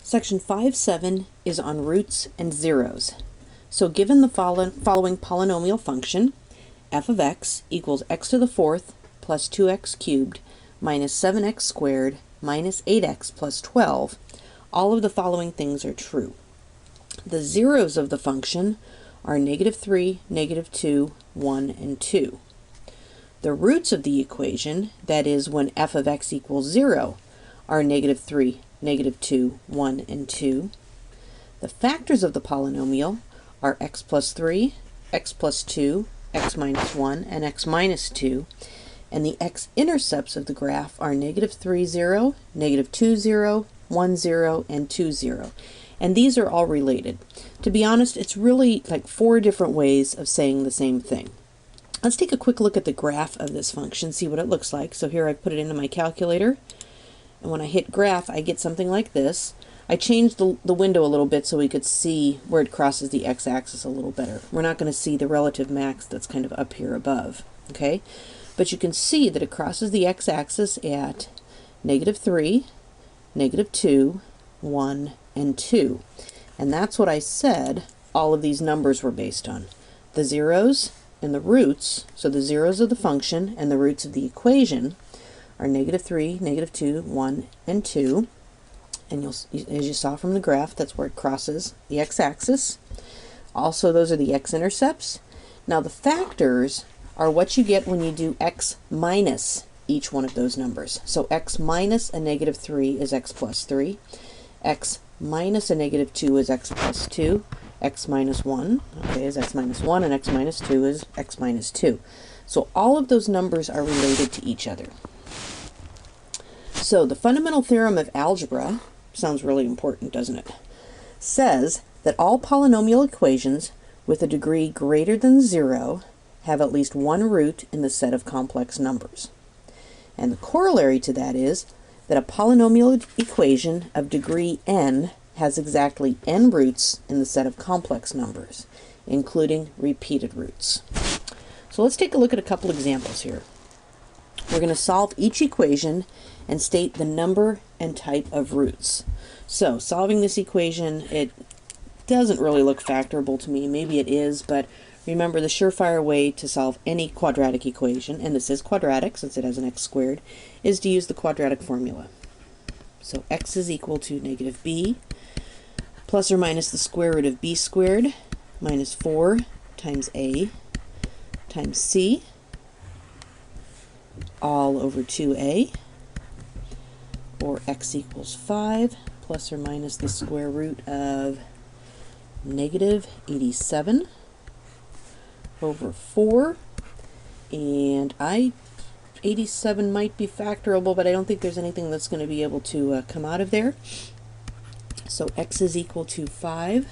Section 5.7 is on roots and zeros. So given the following polynomial function, f of x equals x to the fourth plus 2x cubed minus 7x squared minus 8x plus 12, all of the following things are true. The zeros of the function are -3, -2, 1, and 2. The roots of the equation, that is when f of x equals 0, are -3, -2, 1, and 2. The factors of the polynomial are x plus 3, x plus 2, x minus 1, and x minus 2. And the x-intercepts of the graph are -3, 0, -2, 0, 1, 0, and 2, 0. And these are all related. To be honest, it's really like 4 different ways of saying the same thing. Let's take a quick look at the graph of this function, see what it looks like. So here I put it into my calculator. And when I hit graph, I get something like this. I changed the window a little bit so we could see where it crosses the x-axis a little better. We're not going to see the relative max that's kind of up here above, okay? But you can see that it crosses the x-axis at -3, -2, 1, and 2. And that's what I said all of these numbers were based on. The zeros and the roots, so the zeros of the function and the roots of the equation, are -3, -2, 1, and 2. And you'll, as you saw from the graph, that's where it crosses the x-axis. Also, those are the x-intercepts. Now, the factors are what you get when you do x minus each one of those numbers. So x minus a -3 is x plus 3. X minus a -2 is x plus 2. X minus 1, okay, is x minus 1, and x minus 2 is x minus 2. So all of those numbers are related to each other. So the fundamental theorem of algebra, sounds really important, doesn't it, says that all polynomial equations with a degree greater than 0 have at least one root in the set of complex numbers. And the corollary to that is that a polynomial equation of degree n has exactly n roots in the set of complex numbers, including repeated roots. So let's take a look at a couple examples here. We're going to solve each equation and state the number and type of roots. So solving this equation, it doesn't really look factorable to me. Maybe it is, but remember the surefire way to solve any quadratic equation, and this is quadratic since it has an x squared, is to use the quadratic formula. So x is equal to -b plus or minus the square root of b squared minus 4 times a times c all over 2a, or x equals 5 plus or minus the square root of -87 over 4, and 87 might be factorable, but I don't think there's anything that's going to be able to come out of there. So x is equal to 5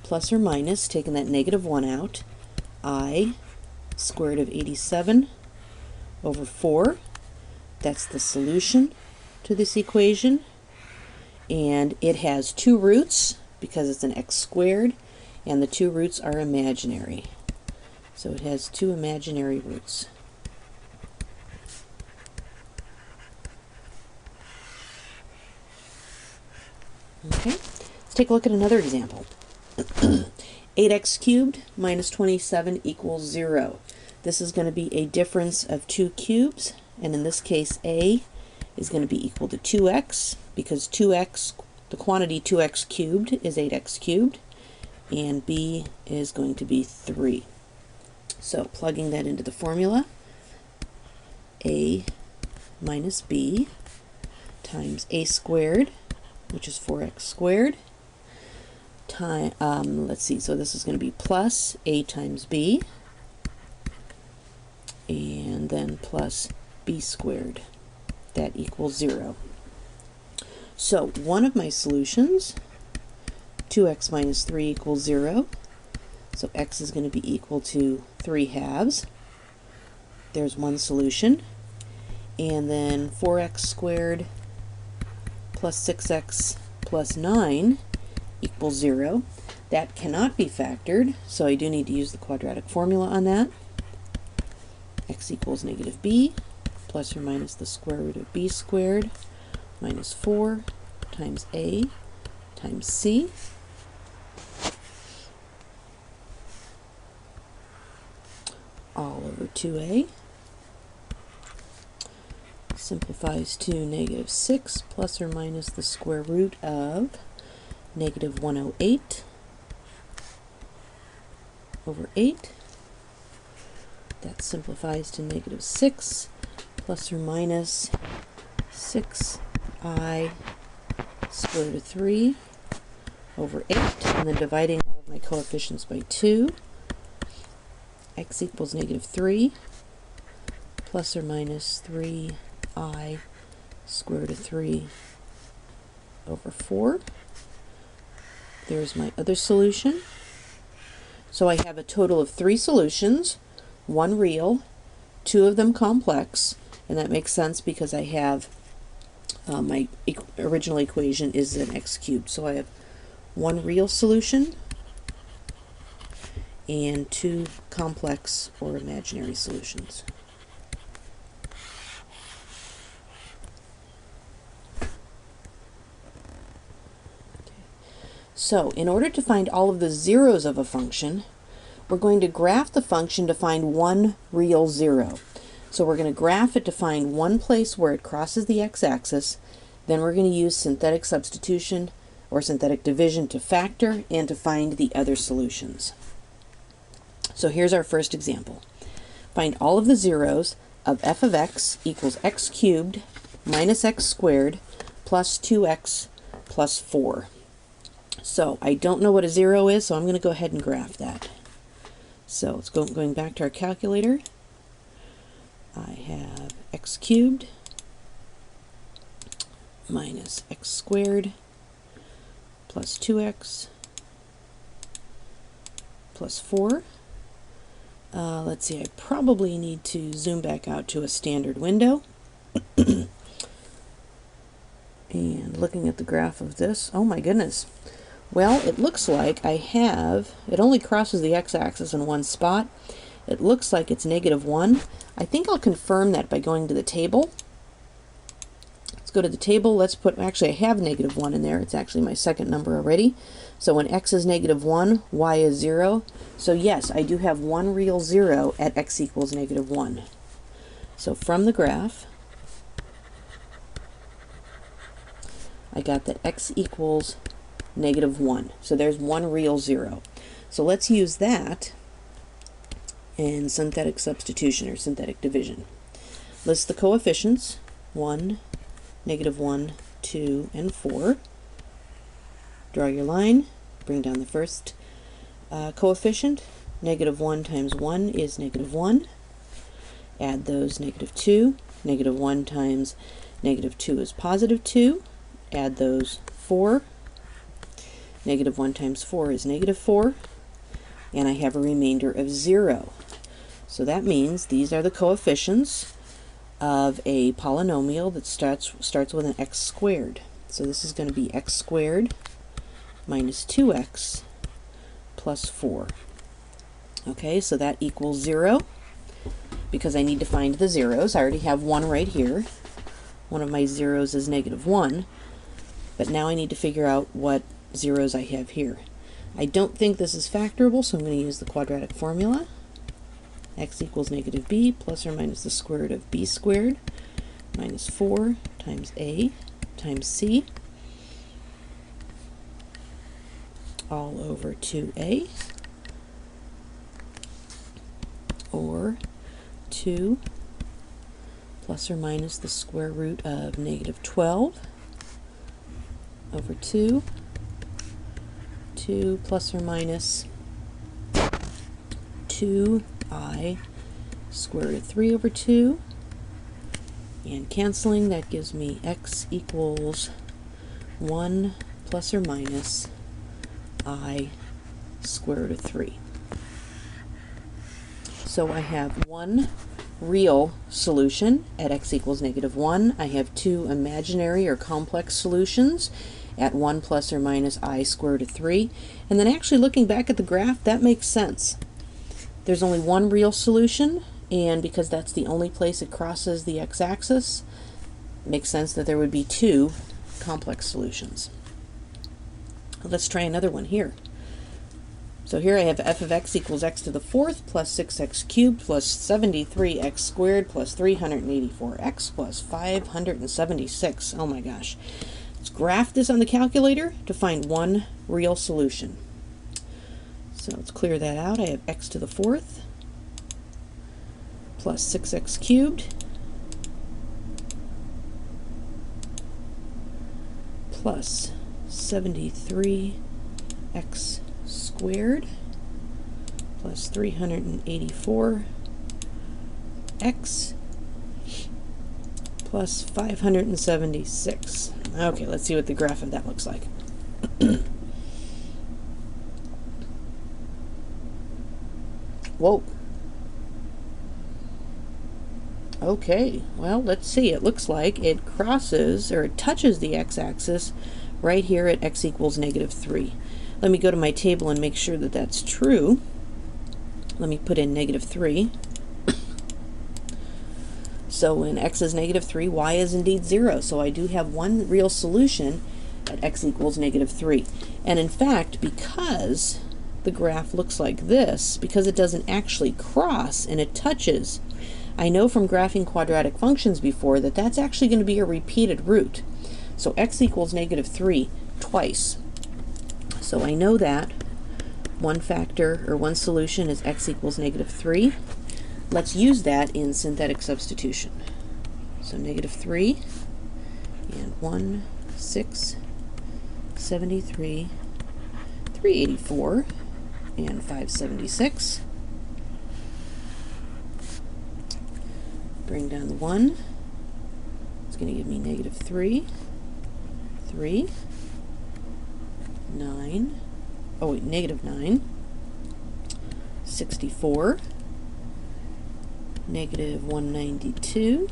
plus or minus, taking that -1 out, I square root of 87 over 4. That's the solution to this equation, and it has two roots because it's an x squared, and the two roots are imaginary. So it has two imaginary roots. Okay, let's take a look at another example. 8x cubed minus 27 equals 0. This is going to be a difference of two cubes, and in this case a is going to be equal to 2x, because 2x, the quantity 2x cubed is 8x cubed, and b is going to be 3. So plugging that into the formula, a minus b times a squared, which is 4x squared, time, let's see, so this is going to be plus a times b, and then plus b squared. That equals 0. So one of my solutions, 2x minus 3 equals 0. So x is going to be equal to 3/2. There's one solution. And then 4x squared plus 6x plus 9 equals 0. That cannot be factored, so I do need to use the quadratic formula on that. X equals -b plus or minus the square root of b squared minus 4 times a times c all over 2a. Simplifies to negative 6 plus or minus the square root of negative 108 over 8. That simplifies to negative 6 plus or minus 6i square root of 3 over 8, and then dividing all of my coefficients by 2. X equals negative 3 plus or minus 3i square root of 3 over 4. There's my other solution. So I have a total of 3 solutions, 1 real, 2 of them complex, and that makes sense because I have my original equation is an x cubed. So I have 1 real solution and 2 complex or imaginary solutions. So in order to find all of the zeros of a function, we're going to graph the function to find one real zero. So we're going to graph it to find one place where it crosses the x-axis, then we're going to use synthetic substitution or synthetic division to factor and to find the other solutions. So here's our first example. Find all of the zeros of f of x equals x cubed minus x squared plus 2x plus 4. So I don't know what a zero is, so I'm going to go ahead and graph that. So it's going back to our calculator. I have x cubed minus x squared plus 2x plus 4. Let's see, I probably need to zoom back out to a standard window. And looking at the graph of this, oh my goodness. Well, it looks like I have, it only crosses the x-axis in one spot. It looks like it's negative 1. I think I'll confirm that by going to the table. Let's go to the table. Let's put, actually I have negative 1 in there. It's actually my second number already. So when x is negative 1, y is 0. So yes, I do have one real zero at x equals negative 1. So from the graph, I got that x equals negative 1. So there's one real zero. So let's use that in synthetic substitution or synthetic division. List the coefficients, 1, negative 1, 2, and 4. Draw your line, bring down the first coefficient. Negative 1 times 1 is negative 1. Add those, negative 2. Negative 1 times negative 2 is positive 2. Add those, 4. Negative 1 times 4 is negative 4. And I have a remainder of 0. So that means these are the coefficients of a polynomial that starts with an x squared. So this is going to be x squared minus 2x plus 4. Okay, so that equals 0 because I need to find the zeros. I already have one right here. One of my zeros is negative 1. But now I need to figure out what zeros I have here. I don't think this is factorable, so I'm going to use the quadratic formula. X equals negative b plus or minus the square root of b squared minus 4 times a times c all over 2a, or 2 plus or minus the square root of negative 12 over 2 plus or minus 2i square root of 3 over 2, and canceling, that gives me x equals 1 plus or minus I square root of 3. So I have one real solution at x equals negative 1. I have two imaginary or complex solutions at 1 plus or minus I square root of 3. And then actually looking back at the graph, that makes sense. There's only one real solution, and because that's the only place it crosses the x-axis, it makes sense that there would be two complex solutions. Let's try another one here. So here I have f of x equals x to the fourth plus 6x cubed plus 73x squared plus 384x plus 576. Oh my gosh. Let's graph this on the calculator to find one real solution. So let's clear that out. I have x to the fourth plus 6x cubed plus 73x squared plus 384x plus 576. Okay, let's see what the graph of that looks like. Whoa. Okay, well, let's see. It looks like it crosses, or it touches the x-axis right here at x equals -3. Let me go to my table and make sure that that's true. Let me put in -3. So when x is -3, y is indeed 0. So I do have one real solution at x equals -3. And in fact, because the graph looks like this, because it doesn't actually cross and it touches, I know from graphing quadratic functions before that that's actually going to be a repeated root. So x equals -3 twice. So I know that one factor, or one solution, is x equals -3. Let's use that in synthetic substitution. So -3 and 1, 6, 73, 384, and 576. Bring down the 1. It's going to give me -3, 3, 9, oh wait, -9, 64, -192,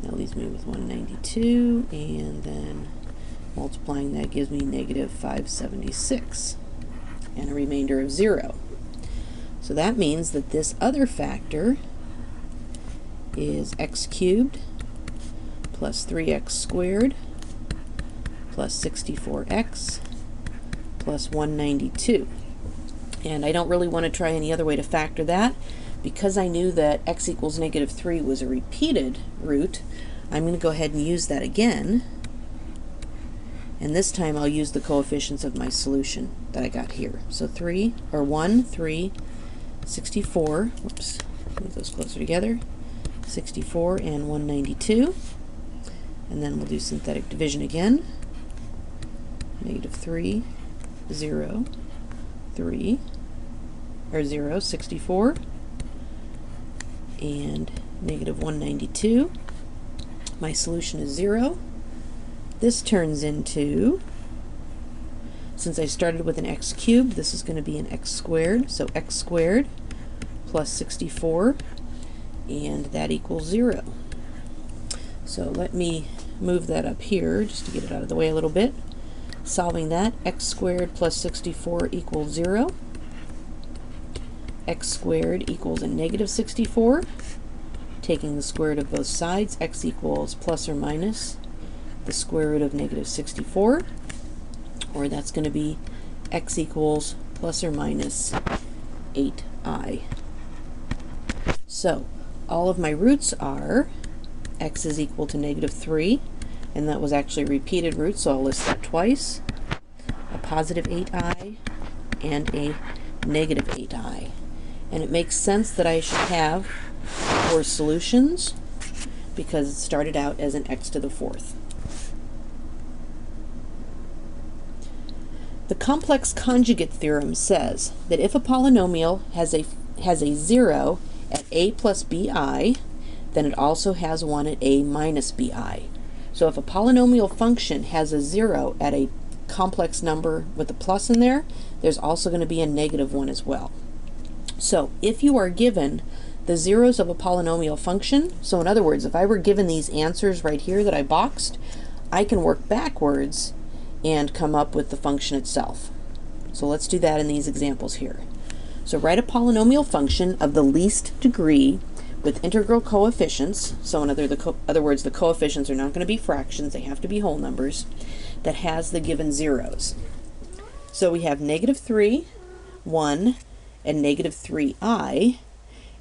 that leaves me with 192, and then multiplying that gives me -576, and a remainder of 0. So that means that this other factor is x cubed plus 3x squared plus 64x plus 192. And I don't really want to try any other way to factor that. Because I knew that x equals -3 was a repeated root, I'm going to go ahead and use that again. And this time I'll use the coefficients of my solution that I got here. So 1, 3, 64, whoops, move those closer together, 64 and 192. And then we'll do synthetic division again. -3, 0, 3, or 0, 64, and -192. My solution is 0. This turns into, since I started with an x cubed, this is going to be an x squared, so x squared plus 64, and that equals 0. So let me move that up here just to get it out of the way a little bit. Solving that, x squared plus 64 equals 0. X squared equals a -64. Taking the square root of both sides, x equals plus or minus the square root of -64, or that's going to be x equals plus or minus 8i. So all of my roots are x is equal to -3, and that was actually a repeated root, so I'll list that twice, a positive 8i and a negative 8i. And it makes sense that I should have 4 solutions because it started out as an x to the fourth. The complex conjugate theorem says that if a polynomial has a 0 at a plus bi, then it also has one at a minus bi. So if a polynomial function has a 0 at a complex number with a plus in there, there's also going to be a -1 as well. So if you are given the zeros of a polynomial function, so in other words, if I were given these answers right here that I boxed, I can work backwards and come up with the function itself. So let's do that in these examples here. So write a polynomial function of the least degree with integral coefficients, so in other words, the coefficients are not going to be fractions, they have to be whole numbers, that has the given zeros. So we have negative 3, 1, and negative 3i.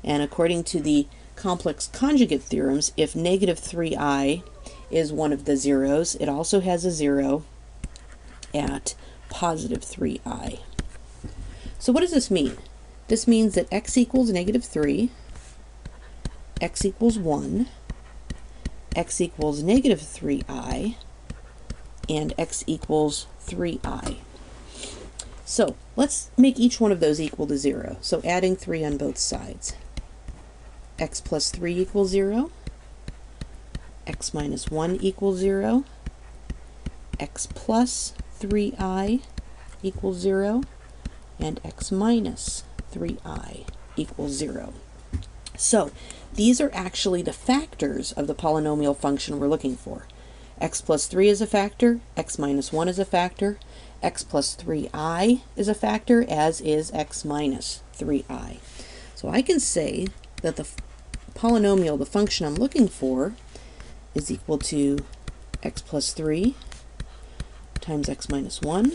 And according to the complex conjugate theorems, if negative 3i is one of the zeros, it also has a 0 at positive 3i. So what does this mean? This means that x equals negative 3, x equals 1, x equals negative 3i, and x equals 3i. So let's make each one of those equal to 0. So adding 3 on both sides. X plus 3 equals 0, x minus 1 equals 0, x plus 3i equals 0, and x minus 3i equals 0. So these are actually the factors of the polynomial function we're looking for. X plus 3 is a factor, x minus 1 is a factor, x plus 3i is a factor, as is x minus 3i. So I can say that the polynomial, the function I'm looking for, is equal to x plus 3 times x minus 1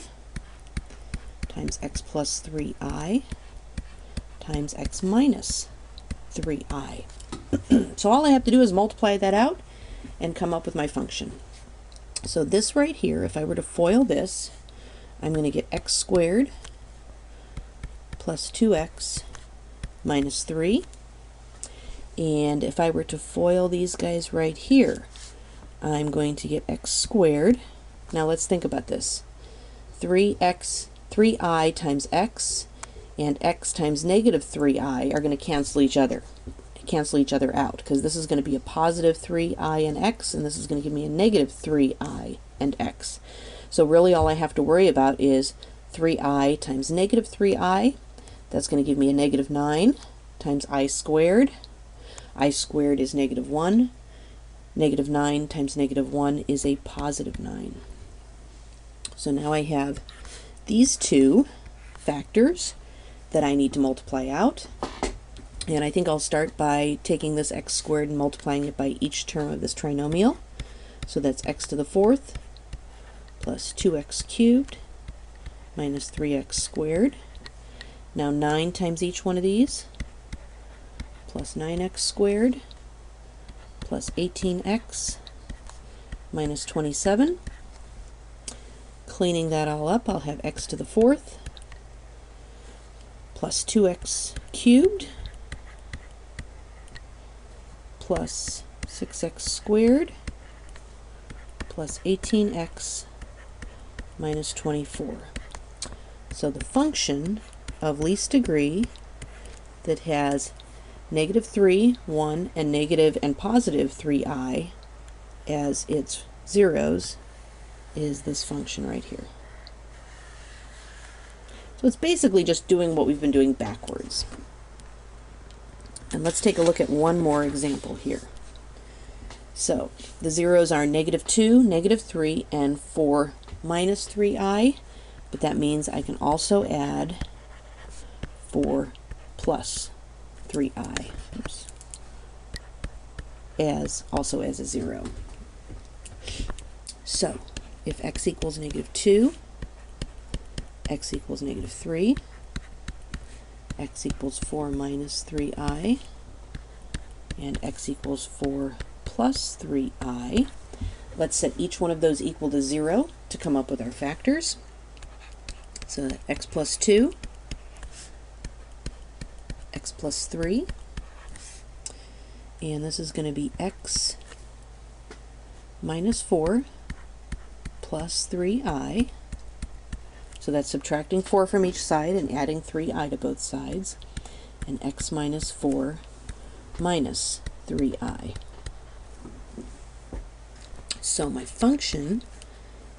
times x plus 3i times x minus 3i. So all I have to do is multiply that out and come up with my function. So this right here, if I were to FOIL this, I'm going to get x squared plus 2x minus 3. And if I were to FOIL these guys right here, I'm going to get x squared. Now let's think about this. 3i times x and x times negative 3i are going to cancel each other out, because this is going to be a positive 3i and x, and this is going to give me a negative 3i and x. So really all I have to worry about is 3i times negative 3i. That's going to give me a negative 9 times I squared. I squared is negative 1. Negative 9 times negative 1 is a positive 9. So now I have these two factors that I need to multiply out. And I think I'll start by taking this x squared and multiplying it by each term of this trinomial. So that's x to the 4th plus 2x cubed minus 3x squared. Now 9 times each one of these, plus 9x squared plus 18x minus 27. Cleaning that all up, I'll have x to the 4th plus 2x cubed plus 6x squared plus 18x minus 24. So the function of least degree that has negative 3, 1, and negative and positive 3i as its zeros is this function right here. So it's basically just doing what we've been doing backwards. And let's take a look at one more example here. So the zeros are negative 2, negative 3, and 4 minus 3i, but that means I can also add 4 plus 3i, oops, also as a 0. So if x equals negative 2, x equals negative 3, x equals 4 minus 3i, and x equals 4 plus 3i. Let's set each one of those equal to 0 to come up with our factors. So x plus 2, x plus 3, and this is going to be x minus 4 plus 3i. So that's subtracting 4 from each side and adding 3i to both sides, and x minus 4 minus 3i. So my function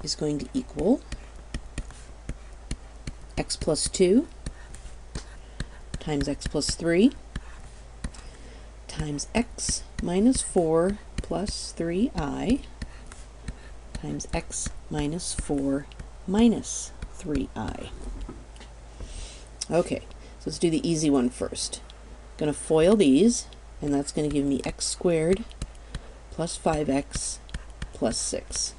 is going to equal x plus 2 times x plus 3 times x minus 4 plus 3i times x minus 4 minus 3i. Okay, so let's do the easy one first. I'm going to FOIL these, and that's going to give me x squared plus 5x plus 6.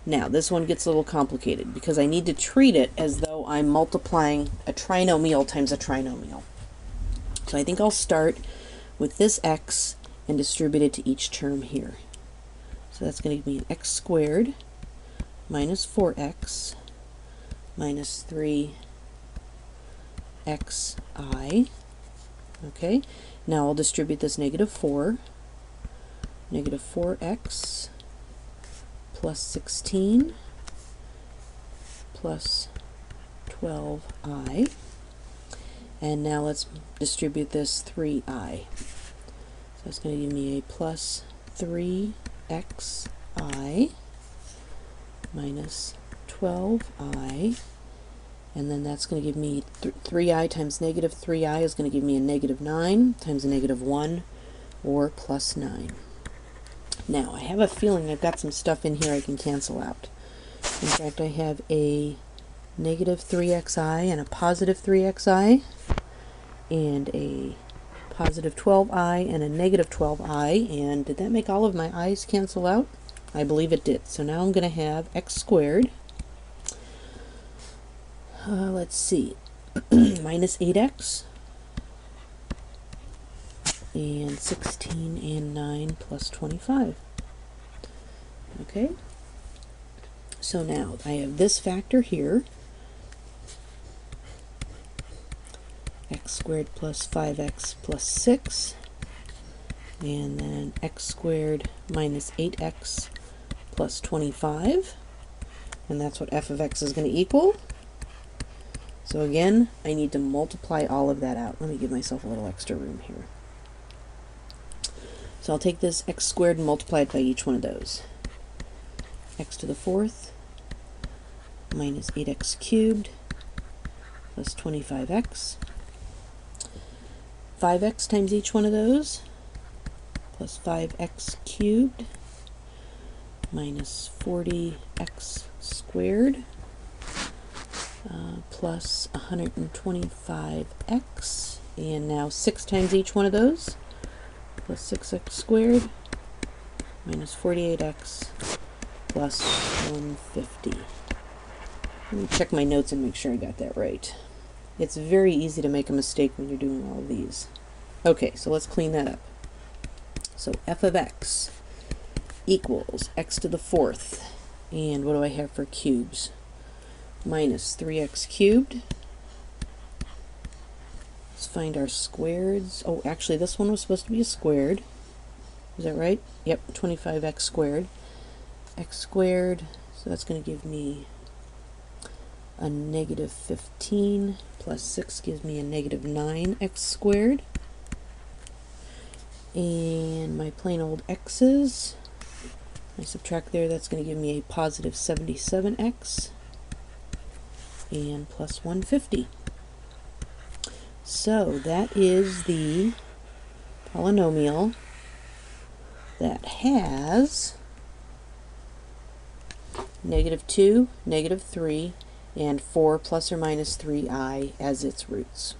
Now this one gets a little complicated because I need to treat it as though I'm multiplying a trinomial times a trinomial. So I think I'll start with this x and distribute it to each term here. So that's going to give me an x squared minus 4x minus 3xi. Okay, now I'll distribute this negative 4. Negative 4x plus 16 plus 12i. And now let's distribute this 3i. So it's going to give me a plus 3xi minus 12i. And then that's going to give me 3i times negative 3i is going to give me a negative 9 times a negative 1, or plus 9. Now, I have a feeling I've got some stuff in here I can cancel out. In fact, I have a negative 3xi and a positive 3xi, and a positive 12i and a negative 12i, and did that make all of my i's cancel out? I believe it did. So now I'm going to have x squared, let's see, minus 8x, and 16 and 9 plus 25. Okay, so now I have this factor here, x squared plus 5x plus 6, and then x squared minus 8x plus 25, and that's what f of x is going to equal. So again, I need to multiply all of that out. Let me give myself a little extra room here. So I'll take this x squared and multiply it by each one of those. X to the 4th minus 8x cubed plus 25x. 5x times each one of those plus 5x cubed minus 40x squared plus 125x, and now 6 times each one of those plus 6x squared minus 48x plus 150. Let me check my notes and make sure I got that right. It's very easy to make a mistake when you're doing all of these. Okay, so let's clean that up. So f of x equals x to the 4th, and what do I have for cubes? Minus 3x cubed. Let's find our squareds. Oh, actually this one was supposed to be a squared. Is that right? Yep, 25x squared. X squared, so that's going to give me a negative 15 plus 6 gives me a negative 9x squared. And my plain old x's, I subtract there, that's going to give me a positive 77x and plus 150. So that is the polynomial that has negative 2, negative 3, and 4 plus or minus 3i as its roots.